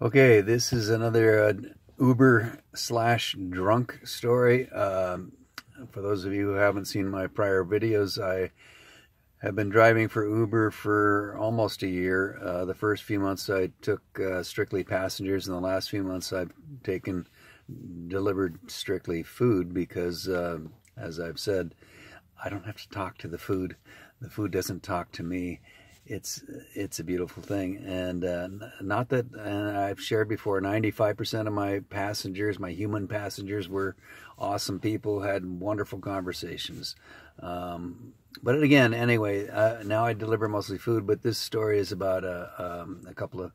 Okay, this is another Uber slash drunk story. For those of you who haven't seen my prior videos, I have been driving for Uber for almost a year. The first few months I took strictly passengers, and the last few months I've delivered strictly food because, as I've said, I don't have to talk to the food. The food doesn't talk to me. It's a beautiful thing, and not that I've shared before. 95% of my passengers, my human passengers, were awesome people, had wonderful conversations. But again, anyway, now I deliver mostly food. But this story is about a couple of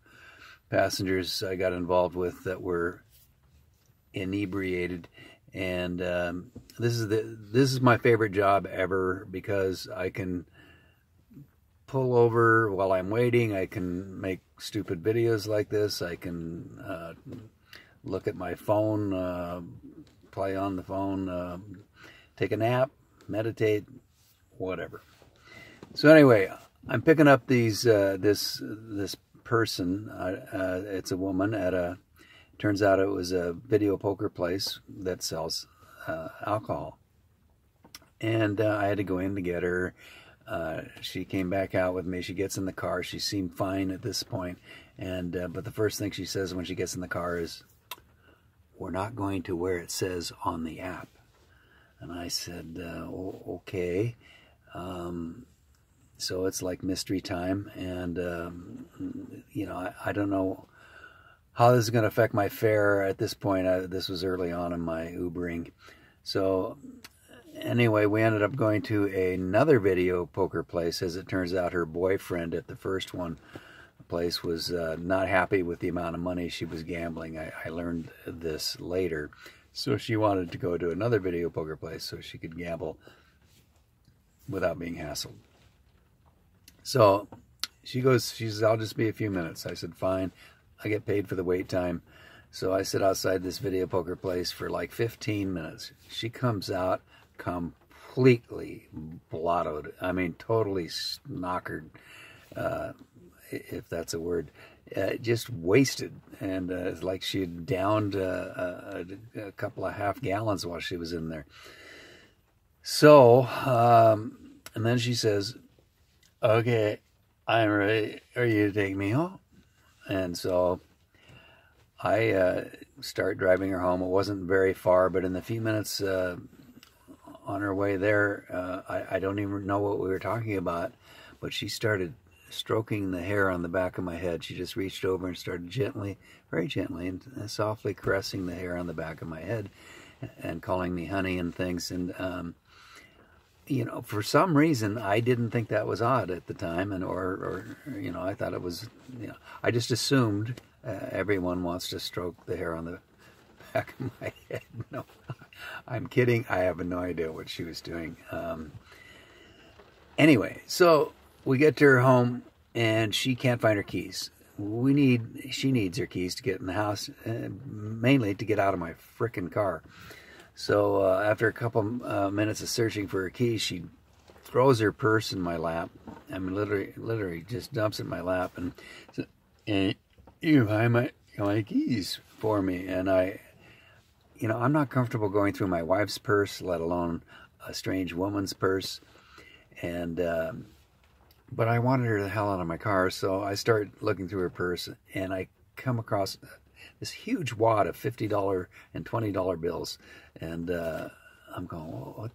passengers I got involved with that were inebriated, and this is my favorite job ever because I can pull over while I'm waiting. I can make stupid videos like this. I can look at my phone, play on the phone, take a nap, meditate, whatever. So anyway, I'm picking up these this person. It's a woman at a. Turns out it was a video poker place that sells alcohol, and I had to go in to get her. She came back out with me. She gets in the car. She seemed fine at this point, and but the first thing she says when she gets in the car is, "We're not going to where it says on the app." And I said, "Okay." So it's like mystery time, and you know, I don't know how this is going to affect my fare at this point. This was early on in my Ubering, so. Anyway, we ended up going to another video poker place. As it turns out, her boyfriend at the first place was not happy with the amount of money she was gambling. I learned this later. So she wanted to go to another video poker place so she could gamble without being hassled. So she says, "I'll just be a few minutes." I said, "Fine." I get paid for the wait time. So I sit outside this video poker place for like 15 minutes. She comes out completely blottoed. I mean, totally snockered, if that's a word. Just wasted. And it's like she had downed a couple of half gallons while she was in there. So, and then she says, "Okay, I'm ready. Are you to take me home?" And so I start driving her home. It wasn't very far, but in the few minutes on her way there, I don't even know what we were talking about, but she started stroking the hair on the back of my head. She just reached over and started gently, very gently, and softly caressing the hair on the back of my head and calling me honey and things. And you know, for some reason, I didn't think that was odd at the time, and or you know, I thought it was, you know, I just assumed everyone wants to stroke the hair on the back of my head. No, I'm kidding. I have no idea what she was doing. Anyway, so we get to her home, and she can't find her keys. She needs her keys to get in the house, mainly to get out of my frickin' car. So after a couple minutes of searching for her keys, she throws her purse in my lap. I mean, literally just dumps it in my lap and says, "You find my keys for me." And you know, I'm not comfortable going through my wife's purse, let alone a strange woman's purse. And but I wanted her the hell out of my car, so I start looking through her purse, and I come across this huge wad of $50 and $20 bills, and I'm going,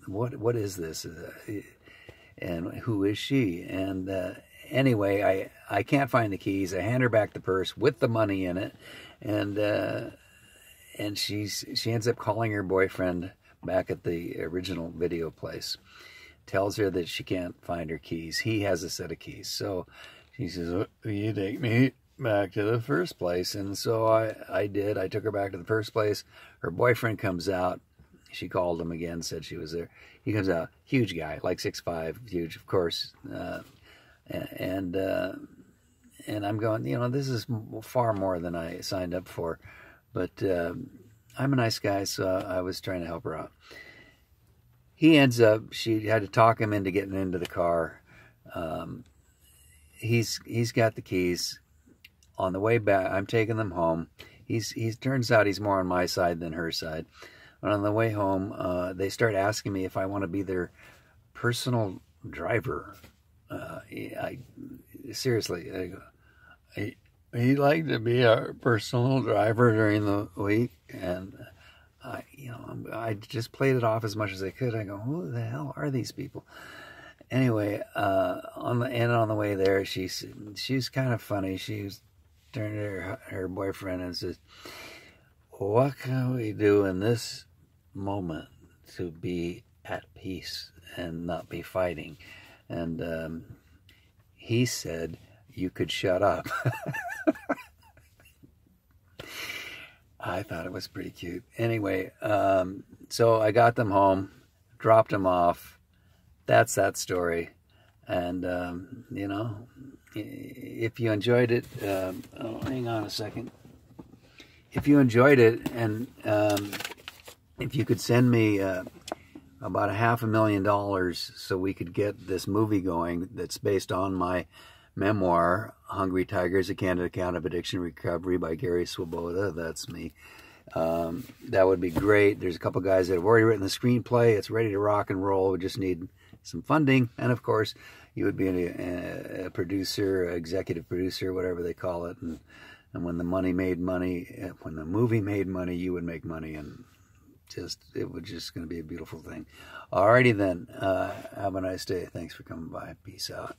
what is this? And who is she? And anyway, I can't find the keys. I hand her back the purse with the money in it, and she ends up calling her boyfriend back at the original video place. Tells her that she can't find her keys. He has a set of keys. So she says, "Will you take me back to the first place?" And so I did. I took her back to the first place. Her boyfriend comes out. She called him again, said she was there. He comes out, huge guy, like 6'5", huge, of course. And I'm going, you know, this is far more than I signed up for. But I'm a nice guy, so I was trying to help her out. He ends up, she had to talk him into getting into the car. He's got the keys. on the way back, I'm taking them home. He turns out he's more on my side than her side. But on the way home, they start asking me if I want to be their personal driver. Seriously, I go, he'd like to be our personal driver during the week, and I just played it off as much as I could. I go, who the hell are these people? Anyway, on the way there, she's kind of funny. She's turned to her boyfriend and says, "What can we do in this moment to be at peace and not be fighting?" And he said, "You could shut up." I thought it was pretty cute. Anyway, so I got them home, dropped them off. That's that story. And, if you enjoyed it, hang on a second. If you enjoyed it, and if you could send me about $500,000 so we could get this movie going that's based on my memoir, Hungry Tigers, A Candid Account of Addiction Recovery by Gary Swoboda. That's me. That would be great. There's a couple guys that have already written the screenplay. It's ready to rock and roll. We just need some funding. And, of course, you would be a producer, executive producer, whatever they call it. And when the movie made money, you would make money. And it was just going to be a beautiful thing. Alrighty then. Have a nice day. Thanks for coming by. Peace out.